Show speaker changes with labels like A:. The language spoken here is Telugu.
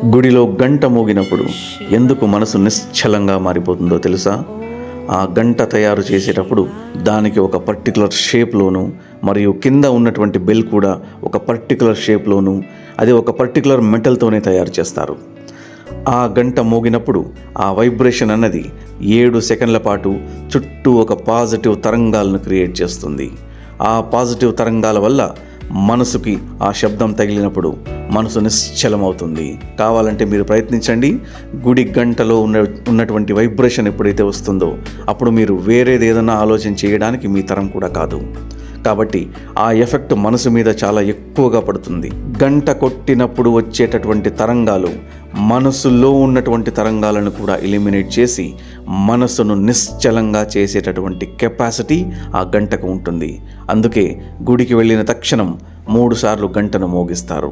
A: గుడిలో గంట మోగినప్పుడు ఎందుకు మనసు నిశ్చలంగా మారిపోతుందో తెలుసా? ఆ గంట తయారు చేసేటప్పుడు దానికి ఒక పర్టికులర్ షేప్లోను, మరియు కింద ఉన్నటువంటి బెల్ కూడా ఒక పర్టికులర్ షేప్లోను, అది ఒక పర్టికులర్ మెటల్తోనే తయారు చేస్తారు. ఆ గంట మోగినప్పుడు ఆ వైబ్రేషన్ అన్నది 7 సెకండ్ల పాటు చుట్టూ ఒక పాజిటివ్ తరంగాలను క్రియేట్ చేస్తుంది. ఆ పాజిటివ్ తరంగాల వల్ల మనసుకి ఆ శబ్దం తగిలినప్పుడు మనసు నిశ్చలమవుతుంది. కావాలంటే మీరు ప్రయత్నించండి. గుడి గంటలో ఉన్నటువంటి వైబ్రేషన్ ఎప్పుడైతే వస్తుందో అప్పుడు మీరు వేరేది ఏదైనా ఆలోచన చేయడానికి మీ తరం కూడా కాదు. కాబట్టి ఆ ఎఫెక్ట్ మనసు మీద చాలా ఎక్కువగా పడుతుంది. గంట కొట్టినప్పుడు వచ్చేటటువంటి తరంగాలు మనసులో ఉన్నటువంటి తరంగాలను కూడా ఎలిమినేట్ చేసి మనసును నిశ్చలంగా చేసేటటువంటి కెపాసిటీ ఆ గంటకు ఉంటుంది. అందుకే గుడికి వెళ్ళిన తక్షణం 3 సార్లు గంటను మోగిస్తారు.